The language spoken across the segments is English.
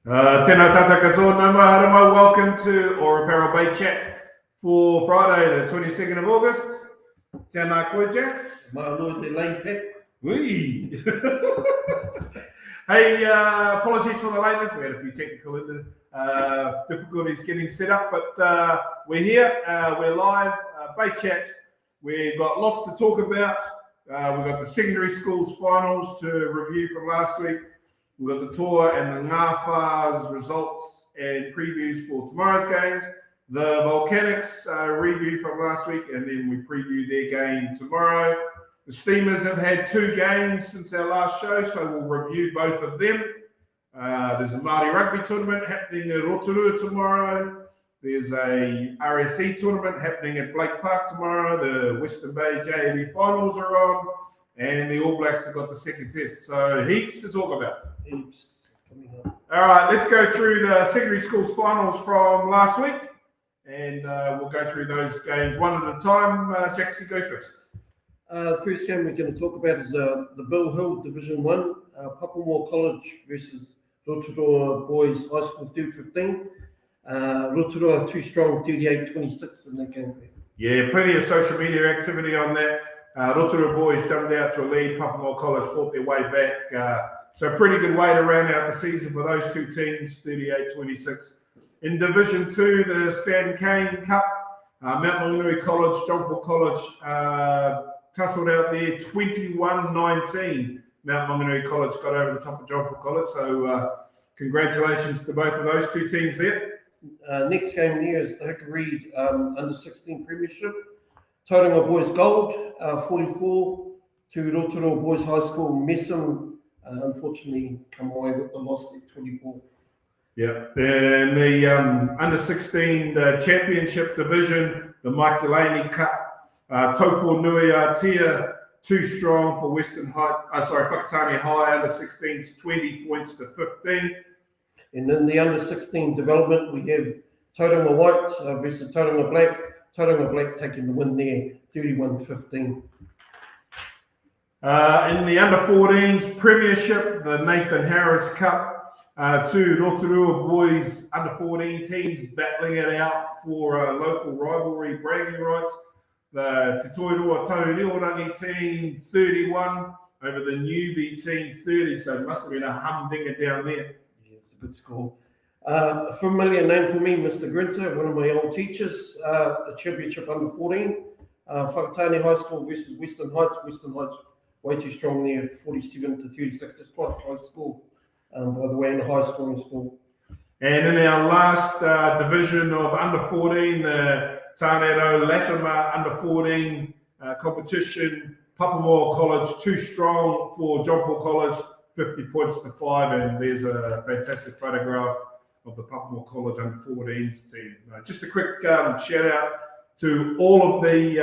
Tēnā tātou katoa, nau maharama. Welcome to ORA Apparel Bay Chat for Friday, the 22nd of August. Tēnā koe, Jax. Mahalo te lane pack. Wee. Hey, apologies for the lateness. We had a few technical difficulties getting set up, but we're here. We're live. Bay Chat. We've got lots to talk about. We've got the secondary schools finals to review from last week. We've got the tour and the Ngāwha's results and previews for tomorrow's games. The Volcanics review from last week, and then we preview their game tomorrow. The Steamers have had 2 games since our last show, so we'll review both of them. There's a Māori Rugby tournament happening at Rotorua tomorrow. There's a RSE tournament happening at Blake Park tomorrow. The Western Bay JAB finals are on, and the All Blacks have got the second test. So heaps to talk about. Heaps coming up. All right, let's go through the secondary schools finals from last week, and we'll go through those games one at a time. Jax, you go first. The first game we're going to talk about is the Bill Hill Division 1, Papamoa College versus Rotorua Boys High School 315. Rotorua too strong, 38-26 in that game. Yeah, plenty of social media activity on that. Rotorua Boys jumped out to a lead. Papamoa College fought their way back. So a pretty good way to round out the season for those two teams, 38-26. In Division 2, the Sam Cane Cup, Mount Maunganui College, John Paul College tussled out there 21-19. Mount Maunganui College got over the top of John Paul College. So congratulations to both of those two teams there. Next game there is the Hickory Under-16 Premiership. Tauranga Boys Gold, 44 to Rotorua Boys High School. Messam unfortunately come away with the loss at 24. Yeah, and the Under-16 Championship Division, the Mike Delaney Cup, Taupo Nui Aotea, too strong for Whakatane High, Under-16s, 20 points to 15. And in the Under-16 development, we have Tauranga White versus Tauranga Black. Tauranga Black taking the win there, 31-15. In the Under-14s Premiership, the Nathan Harris Cup, 2 Rotorua Boys Under-14 teams battling it out for local rivalry bragging rights. The Te Toiroa Tauriorangi team 31 over the newbie team 30, so it must have been a humdinger down there. Yeah, it's a good score. A familiar name for me, Mr. Grinter, one of my old teachers, the Championship Under-14. Whakatane High School versus Western Heights. Western Heights way too strong there, 47-36. It's quite a close score, by the way, in the high scoring school. And in our last division of Under-14, the Tāneto Latimer Under-14 competition, Papamoa College too strong for John Paul College, 50 points to 5, and there's a fantastic photograph of the Papamoa College Under-14s team. Just a quick shout out to all of the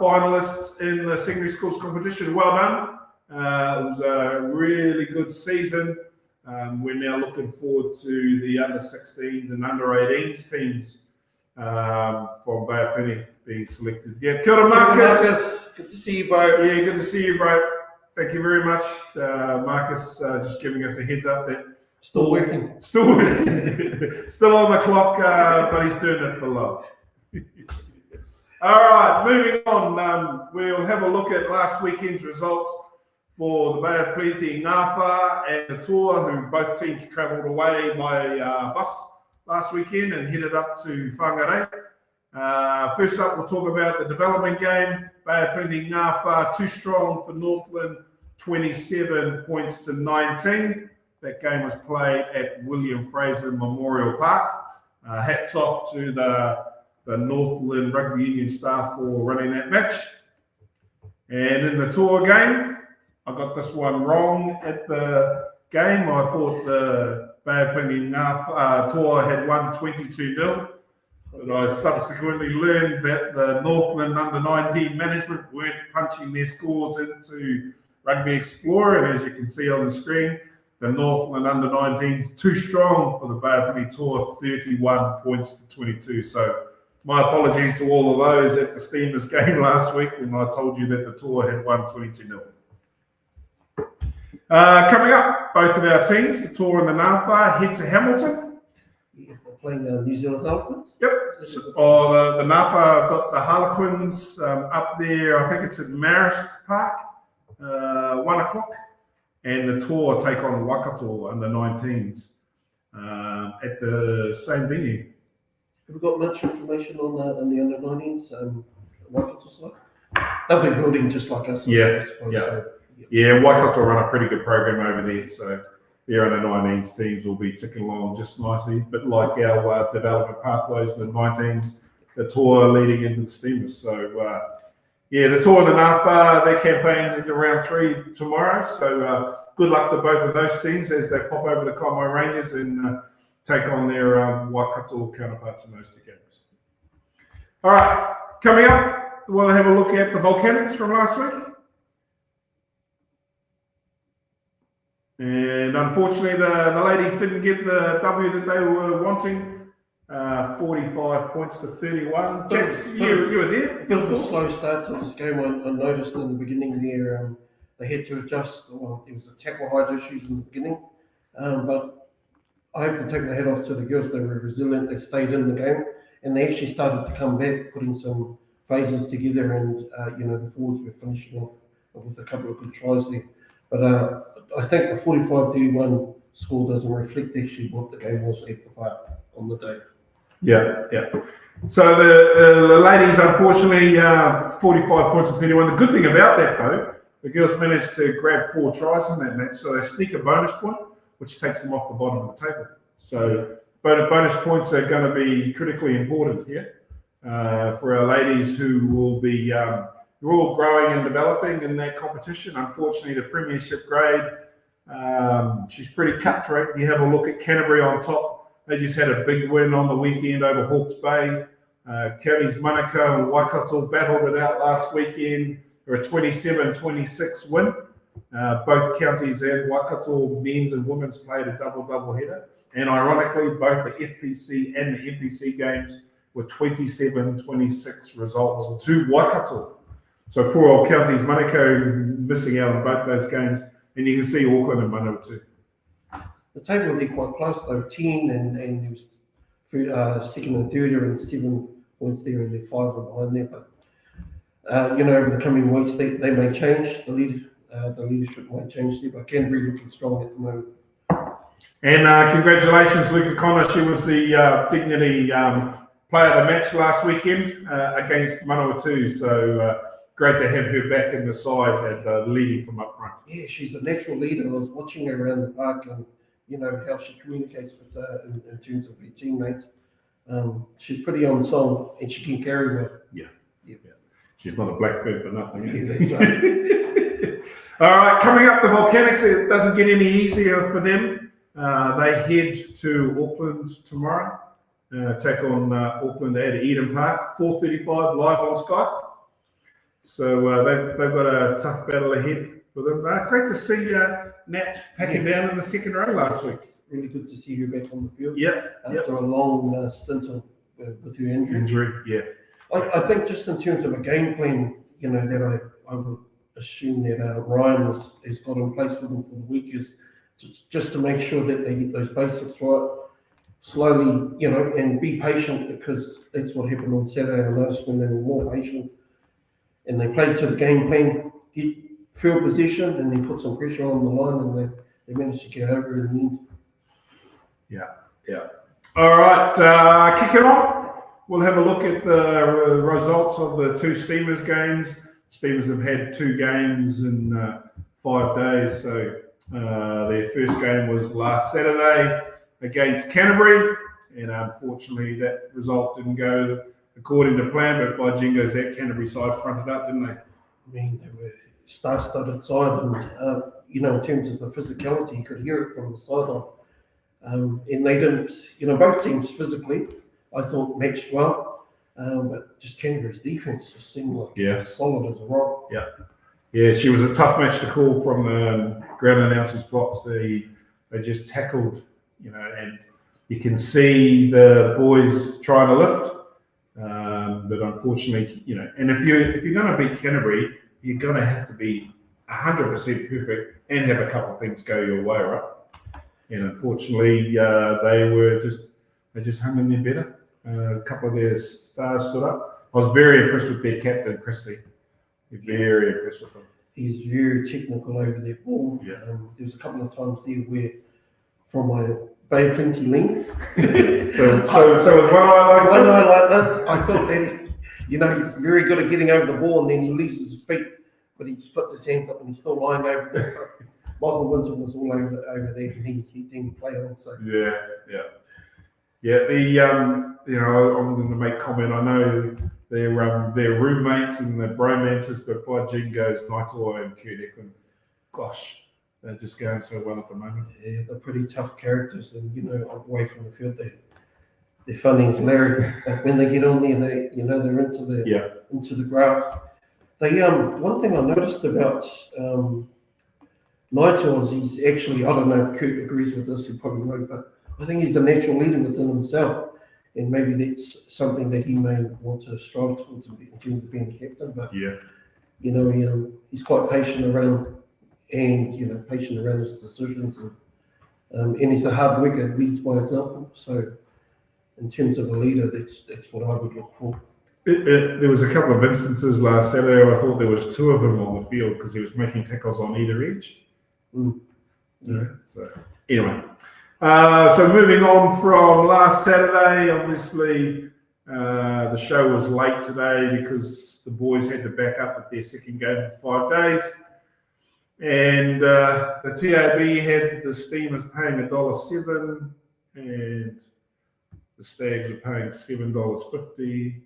finalists in the secondary schools competition. Well done. It was a really good season. We're now looking forward to the Under-16s and Under-18s teams from Bay of Plenty being selected. Yeah, kia ora, Marcus. Good to see you, bro. Yeah, good to see you, bro. Thank you very much. Marcus just giving us a heads up that Still working. Still working. Still on the clock, but he's doing it for love. All right, moving on. We'll have a look at last weekend's results for the Bay of Plenty, Ngāwha and the tour, who both teams travelled away by bus last weekend and headed up to Whangarei. First up, we'll talk about the development game. Bay of Plenty, Ngāwha, too strong for Northland, 27 points to 19. That game was played at William Fraser Memorial Park. Hats off to the Northland Rugby Union staff for running that match. And in the tour game, I got this one wrong at the game. I thought the Bay of Plenty tour had won 22-0. But I subsequently learned that the Northland Under-19 management weren't punching their scores into Rugby Explorer. And as you can see on the screen, the Northland Under-19's too strong for the Bay of Plenty tour, 31 points to 22. So my apologies to all of those at the Steamers game last week when I told you that the tour had won 22-0. Coming up, both of our teams, the Tor and the Ngāwhā, head to Hamilton. Yeah, they're playing New Zealand Dolphins. Yep. The Ngāwhā got the Harlequins up there. I think it's at Marist Park, 1 o'clock, and the Tor take on Waikato under 19s at the same venue. Have we got much information on the under 19s? Waikato side? They'll be building just like us. Yeah, I suppose, yeah. So, Yeah, Waikato run a pretty good program over there, so their under 19s teams will be ticking along just nicely. But like our development pathways, the 19s, the Tour leading into the Steamers. So the Tour and the Ngāwhā, their campaigns into round 3 tomorrow. So good luck to both of those teams as they pop over the Conway Rangers and take on their Waikato counterparts in those 2 games. All right, coming up, we'll have a look at the Volcanics from last week. And unfortunately, the ladies didn't get the W that they were wanting. 45 points to 31. Jets, you were there. A bit of a slow start to this game. I noticed in the beginning there, they had to adjust. Well, there was a tackle height issues in the beginning, but I have to take my hat off to the girls. They were resilient. They stayed in the game, and they actually started to come back, putting some phases together. And the forwards were finishing off with a couple of good tries there. But I think the 45-31 score doesn't reflect actually what the game was at the park on the day. Yeah. So the ladies, unfortunately, 45 points to 31. The good thing about that, though, the girls managed to grab 4 tries in that match, so they sneak a bonus point, which takes them off the bottom of the table. So bonus points are going to be critically important here for our ladies who will be we're all growing and developing in that competition. Unfortunately, the premiership grade, she's pretty cutthroat. You have a look at Canterbury on top. They just had a big win on the weekend over Hawke's Bay. Counties Manukau and Waikato battled it out last weekend for a 27-26 win. Both counties and Waikato men's and women's played a double header. And ironically, both the FPC and the NPC games were 27-26 results to Waikato. So poor old Counties Manukau missing out on both those games, and you can see Auckland and Manawa too. The table they're quite close though, 10 and there was second and third and 7 points there, and they're 5 behind there. But over the coming weeks they may change. The leadership might change there, but Canterbury looking strong at the moment. And congratulations, Luca Connor. She was the Dignity player of the match last weekend against Manawa too. So. Great to have her back in the side and leading from up front. Yeah, she's a natural leader. I was watching her around the park and, how she communicates with in terms of her teammates. She's pretty on song and she can carry well. Yeah. She's not a blackbird for nothing. Yeah, that's right. All right, coming up, the Volcanics, it doesn't get any easier for them. They head to Auckland tomorrow, take on Auckland at Eden Park, 4:35 live on Skype. So they've got a tough battle ahead for them. Great to see Nat packing down in the second row last week. Really good to see her back on the field. After a long stint with her injury. Yeah. I think just in terms of a game plan, that I would assume that Ryan has got in place for them for the week is just to make sure that they get those basics right slowly, and be patient, because that's what happened on Saturday. I noticed when they were more patient and they played to the game plan, get field position, and then put some pressure on the line, and they managed to get over in the end. Yeah. All right, kicking on. We'll have a look at the results of the 2 Steamers games. Steamers have had 2 games in 5 days. So their first game was last Saturday against Canterbury, and unfortunately that result didn't go according to plan, but by jingoes, that Canterbury side fronted up, didn't they? I mean, they were star-studded side, and in terms of the physicality, you could hear it from the sideline. And they didn't, both teams physically, I thought, matched well, but just Canterbury's defense just seemed like solid as a rock. Yeah, she was a tough match to call from the ground announcer's box. They just tackled, and you can see the boys trying to lift. But unfortunately, and if you're going to beat Canterbury, you're going to have to be 100% perfect and have a couple of things go your way, right? And unfortunately, they just hung in there better. A couple of their stars stood up. I was very impressed with their captain, Chrissy. Very impressed with him. He's very technical over their ball. Yeah. There was a couple of times there where, from my Bay Plenty length, So with one eye like this, I thought that he's very good at getting over the ball, and then he leaves his feet, but he splits his hands up and he's still lying over there. Michael Windsor was all over there, and he didn't play on. So yeah. I'm going to make comment. I know their roommates and their bromances, but by jingoes, Naitoa and Kurt Eklund, gosh, they're just going so well at the moment. Yeah, they're pretty tough characters, and away from the field, they're funny as Larry. But when they get on there, they're into the graft. They one thing I noticed about Naitoa is he's actually, I don't know if Kurt agrees with this, he probably won't, but I think he's the natural leader within himself, and maybe that's something that he may want to strive towards in terms of being a captain. But he's quite patient around his decisions, and he's a hard worker, leads by example. So, in terms of a leader, that's what I would look for. There was a couple of instances last Saturday where I thought there was two of them on the field because he was making tackles on either edge. So anyway. So moving on from last Saturday, obviously the show was late today because the boys had to back up at their second game in 5 days. And the TAB had the Steamers paying $1.07 and the Stags were paying $7.50.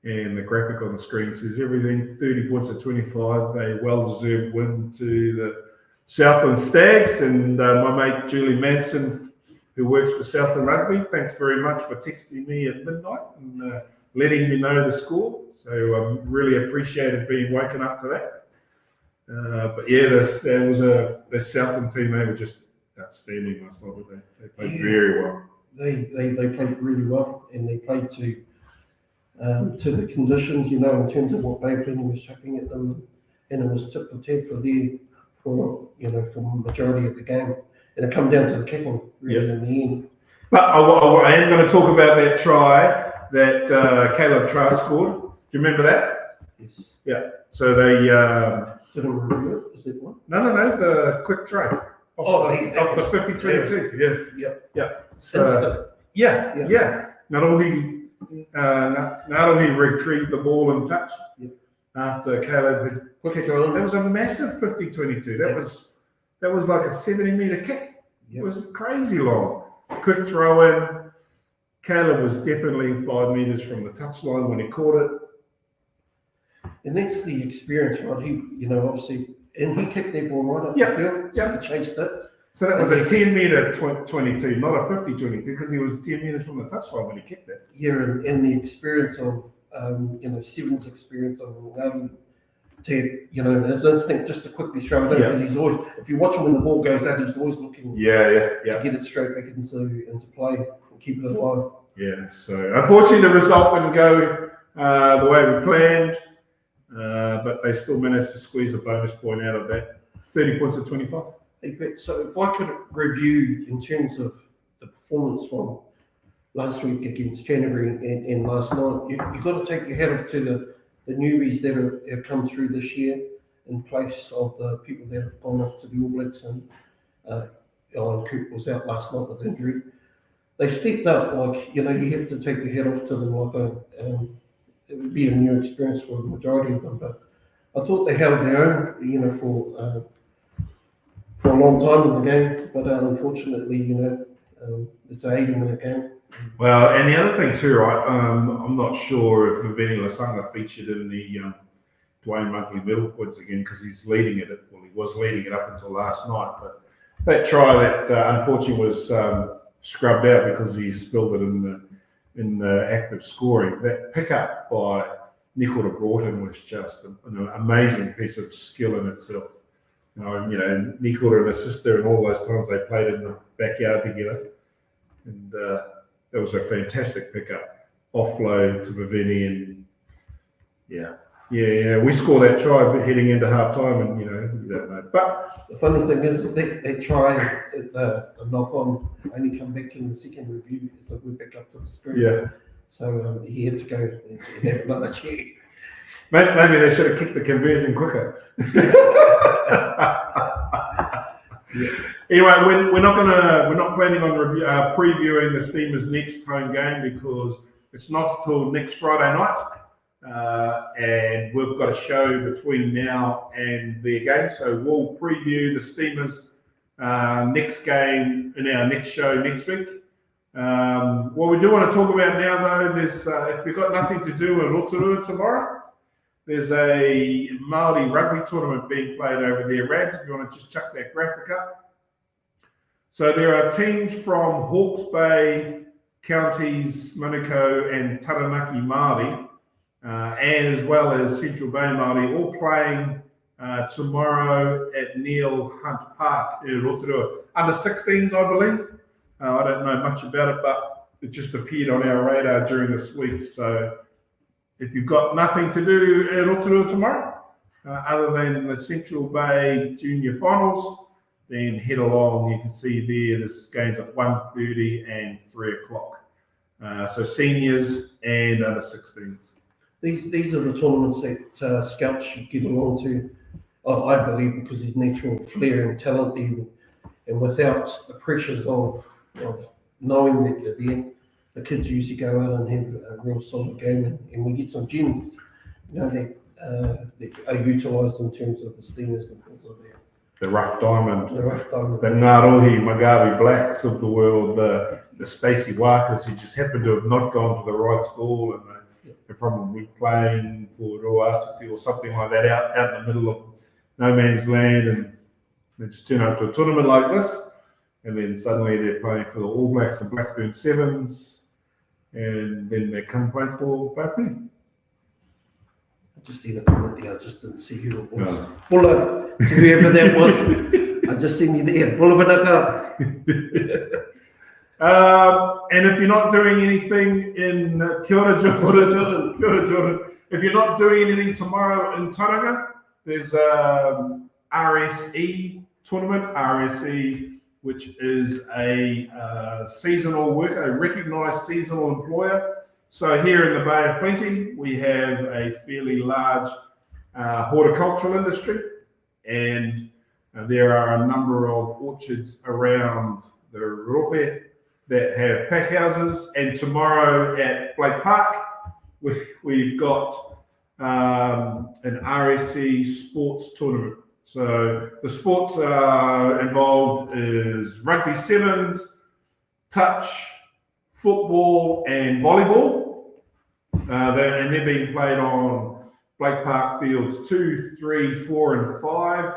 And the graphic on the screen says everything, 30 points at 25, a well-deserved win to the Southland Stags. And my mate Julie Madsen, who works for Southland Rugby, thanks very much for texting me at midnight and letting me know the score. So I really appreciated being woken up to that. But yeah, the Southland team, they were just outstanding last night, weren't they? They played very well. They played really well, and they played to the conditions, in terms of what Bay Plenty was chucking at them, and it was tip for tat for the majority of the game, and it come down to the kicking really in the end. But I am going to talk about that try that Caleb Trask scored. Do you remember that? Yes. Yeah. So they didn't remember it. Is that one? No, the quick try off the 50-22. Yeah. So, yeah. Not only retrieved the ball and touch after Caleb had kicked. That was a massive 50-22. That was like a 70-meter kick. It was crazy long. Quick throw in. Caleb was definitely 5 meters from the touchline when he caught it. And that's the experience, right? He, obviously, and he kicked that ball right up the field. So he chased it. So that was a 10-meter 22, not a 50-22, because he was 10 meters from the touchline when he kicked it. Yeah, and the experience of, Seven's experience of to, his instinct just to quickly throw it in, because he's always, if you watch him when the ball goes out, he's always looking to get it straight back into play and keep it alive. Yeah, so unfortunately the result didn't go the way we planned, but they still managed to squeeze a bonus point out of that. 30 points at 25. So if I could review in terms of the performance from last week against Canterbury and last night, you've got to take your hat off to the newbies that have come through this year in place of the people that have gone off to the All Blacks, and Alan Cook was out last night with injury. They stepped up, you have to take your hat off to them. It would be a new experience for the majority of them, but I thought they held their own, for a long time in the game, but unfortunately, it's an 80-minute game. Well, and the other thing too, right? I'm not sure if Viveni Lasanga featured in the Dwayne Monkley medal points again because he's leading it. Well, he was leading it up until last night, but that try that unfortunately was scrubbed out because he spilled it in the act of scoring. That pickup by Nicola Broughton was just an amazing piece of skill in itself. Nicola and her sister and all those times they played in the backyard together, and that was a fantastic pickup. Offload to Viveni, and Yeah, we scored that try heading into half time, and you don't know. But the funny thing is they try the knock on, only come back in the second review, so we're back up to the screen. yeah, So he had to go and have another check. maybe they should have kicked the conversion quicker. Yeah. Anyway, we're not planning on previewing the Steamers' next home game because it's not till next Friday night, and we've got a show between now and their game. So we'll preview the Steamers' next game in our next show next week. What we do want to talk about now, though, there's if we've got nothing to do in Rotorua tomorrow, there's a Māori rugby tournament being played over there. Rads, if you want to just chuck that graphic up. So there are teams from Hawke's Bay, Counties, Manukau and Taranaki Māori, and as well as Central Bay Māori, all playing tomorrow at Neil Hunt Park in Rotorua. Under 16s, I believe. I don't know much about it, but it just appeared on our radar during this week. So if you've got nothing to do in Rotorua tomorrow, other than the Central Bay Junior Finals, then head along. You can see there's games at 1:30 and 3 o'clock. So seniors and under 16s. These are the tournaments that scouts should get along to, I believe, because there's natural flair and talent even, and without the pressures of knowing that at the end, the kids usually go out and have a real solid game, and we get some gems, that are utilised in terms of the Steamers and things like that. The rough diamond. The rough diamond. The Ngarohi Magawi Blacks of the world, the Stacey Walkers, who just happen to have not gone to the right school, and they're probably playing for Roa or something like that out in the middle of no man's land, and they just turn up to a tournament like this, and then suddenly they're playing for the All Blacks and Blackburn Sevens, and then they come play for Blackburn. I just seen a comment there, I just didn't see who it was. No. Bulla, whoever that was, I just seen you there. Bulla Vanaka. And if you're not doing anything in Kia ora Jordan, if you're not doing anything tomorrow in Tauranga, there's RSE tournament, RSE, which is a seasonal worker, a recognised seasonal employer. So here in the Bay of Plenty, we have a fairly large horticultural industry, and there are a number of orchards around the Rohe that have pack houses. And tomorrow at Blake Park, we've got an RSC sports tournament. So the sports involved is rugby sevens, touch, football, and volleyball. And they're being played on Blake Park fields 2, 3, 4, and 5.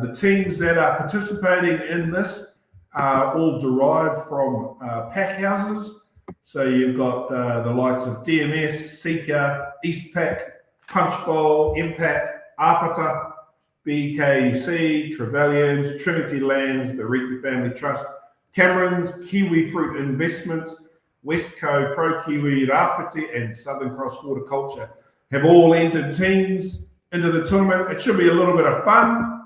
The teams that are participating in this are all derived from pack houses. So you've got the likes of DMS, Seeker, Eastpack, Punch Bowl, Impact, Apata, BKC, Trevelyan's, Trinity Lands, the Reekie Family Trust, Cameron's, Kiwi Fruit Investments, Westco, Pro Kiwi, Rafiti, and Southern Cross Horticulture have all entered teams into the tournament. It should be a little bit of fun.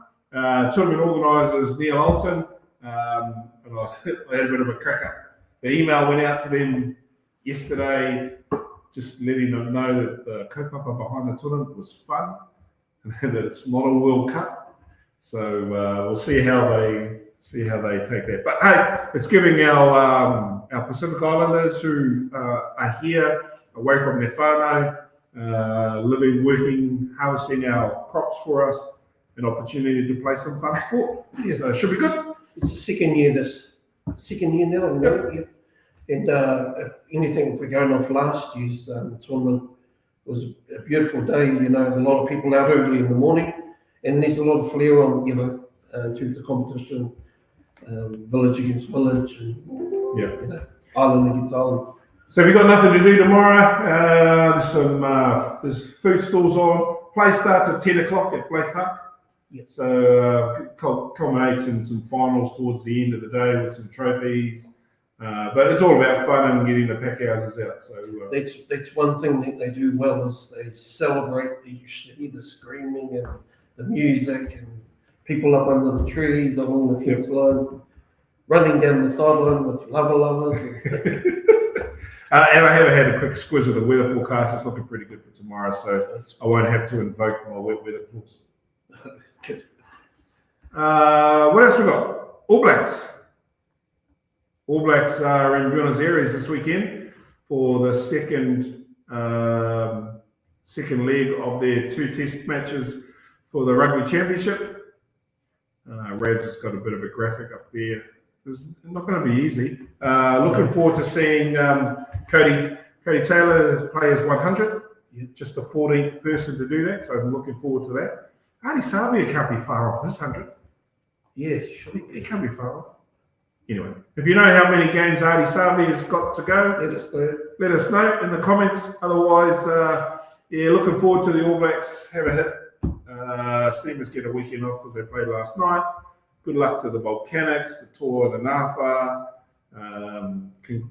Tournament organisers Neil Alton, and I had a bit of a crack up. The email went out to them yesterday, just letting them know that the kaupapa behind the tournament was fun, and that it's not a World Cup. So we'll see how they take that. But hey, it's giving our Pacific Islanders who are here away from their whānau, living, working, harvesting our crops for us, an opportunity to play some fun sport. Yeah. So it should be good. It's the second year now. Yep. And if anything, if we're going off last year's tournament, it was a beautiful day. A lot of people out early in the morning, and there's a lot of flair on, in terms of competition, village against village, and island against island. So we've got nothing to do tomorrow. There's food stalls on. Play starts at 10 o'clock at Blake Park. Yep. So culminates in some finals towards the end of the day with some trophies. But it's all about fun and getting the pack houses out. So That's one thing that they do well is they celebrate. You should hear the screaming and the music and people up under the trees along the fence line, running down the sideline with lovers. And I have had a quick squiz of the weather forecast. It's looking pretty good for tomorrow, so I won't have to invoke my wet weather clause. That's good. What else we got? All Blacks. All Blacks are in Buenos Aires this weekend for the second leg of their 2 test matches for the Rugby Championship. Rav's has got a bit of a graphic up there. It's not going to be easy. Looking forward to seeing Cody Taylor play his 100th. Just the 14th person to do that, so I'm looking forward to that. Adi Savia can't be far off his 100th. Yeah, sure. He can't be far off. Anyway, if you know how many games Adi Savia has got to go, let us know in the comments. Otherwise, looking forward to the All Blacks have a hit. Steamers get a weekend off because they played last night. Good luck to the Volcanics, the Tour, the NAFA.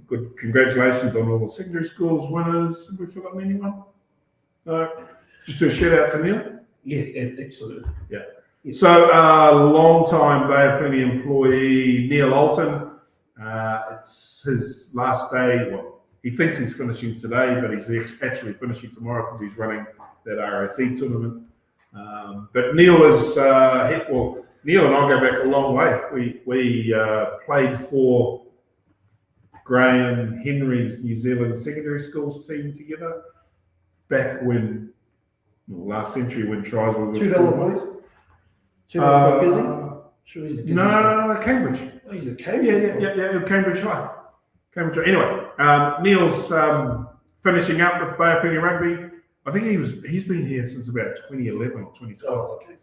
Good congratulations on all the secondary schools winners. Have we forgotten anyone? Just do a shout out to Neil. Yeah, absolutely. Yeah. So, long-time Bay of Plenty employee Neil Alton. It's his last day. Well, he thinks he's finishing today, but he's actually finishing tomorrow because he's running that RSE tournament. But Neil is Neil and I go back a long way. We played for Graham Henry's New Zealand secondary schools team together back when last century when tries were boys. No, Cambridge. Oh, he's at Cambridge. Yeah, Cambridge High. Anyway, Neil's finishing up with Bay of Plenty Rugby. I think he's been here since about 2011 or 2012. Oh, okay.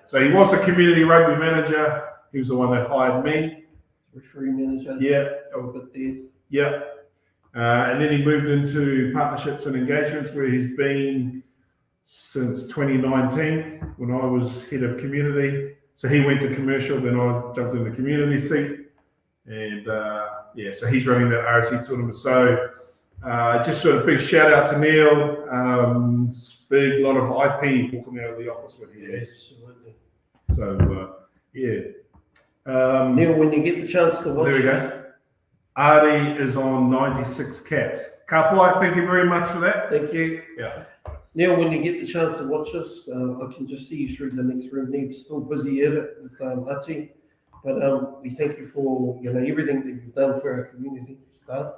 So he was the community rugby manager. He was the one that hired me. Referee manager. Yeah. A bit there. Yeah. And then he moved into partnerships and engagements where he's been since 2019 when I was head of community. So he went to commercial, then I jumped in the community seat. And so he's running that RSE tournament. So just sort of big shout out to Neil. Big lot of IP walking out of the office with him. Yes, absolutely. So Neil, when you get the chance to watch, there we go. Artie is on 96 caps. Kapai, thank you very much for that. Thank you. Yeah. Neil, when you get the chance to watch us, I can just see you through the next room. Neil's still busy at it with Ati, but we thank you for everything that you've done for our community start,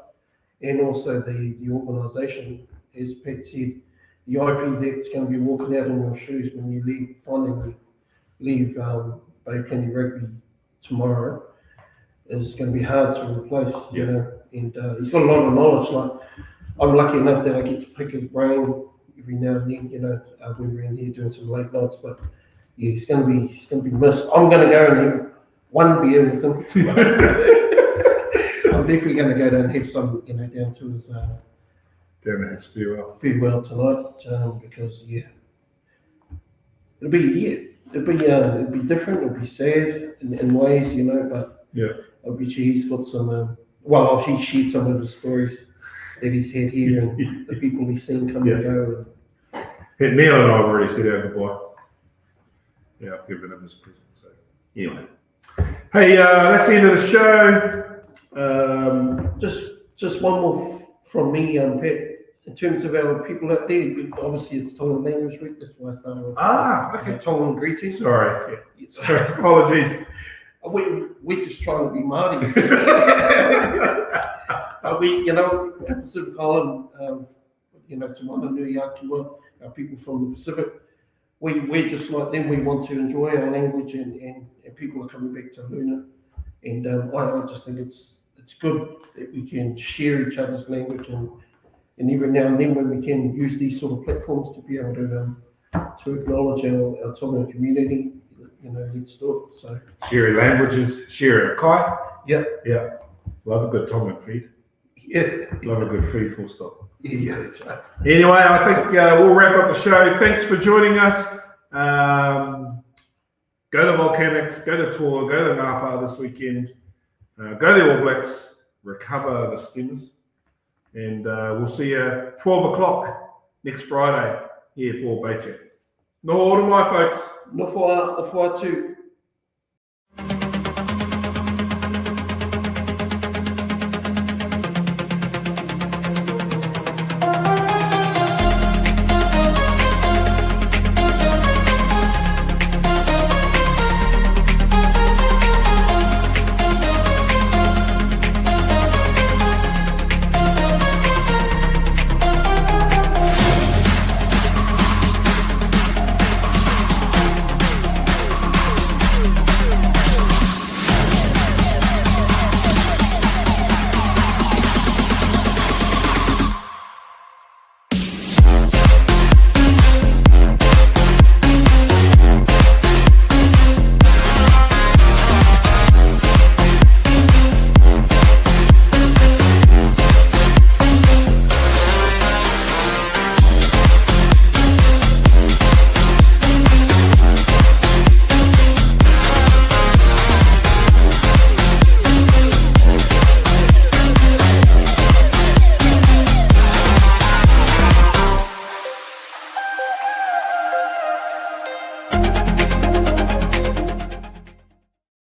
and also the organisation. As Pat said, the IP that's going to be walking out in your shoes when you finally leave Bay Plenty Rugby tomorrow is going to be hard to replace. And he's got a lot of knowledge. Like I'm lucky enough that I get to pick his brain every now and then, when we're in here doing some late nights, but he's going to be missed. I'm going to go and have one beer with him. I'm definitely going to go down and have some, down to his farewell tonight, because it'll be different. It'll be sad in ways, but I bet you he's got some. He shared some of his stories that he's had here and the people he's seen come and go. Neil and I have already said our goodbye. Yeah, I've given him his present. So anyway, hey, that's the end of the show. Just one more from me, Pat. In terms of our people out there, obviously it's Tongan Language Week. That's why I started with okay. Tongan greetings. Sorry, apologies. We're just trying to be Māori. Pacific Island, to Mananui Akua, our people from the Pacific, we're just like them. We want to enjoy our language, and people are coming back to learn it. And I just think it's good that we can share each other's language, and every now and then when we can use these sort of platforms to be able to acknowledge our Tongan community, let's do it. So share languages, share a kai. Yeah. Love a good Tongan feed. Yeah. Love a good feed, full stop. Yeah, that's right. Anyway, I think we'll wrap up the show. Thanks for joining us. Go to Volcanics, go to Tour, go to NAFA this weekend. Go to the All Blacks. recover the stims. And we'll see you 12 o'clock next Friday here for Bay Chat. No order, my folks. No whā tū.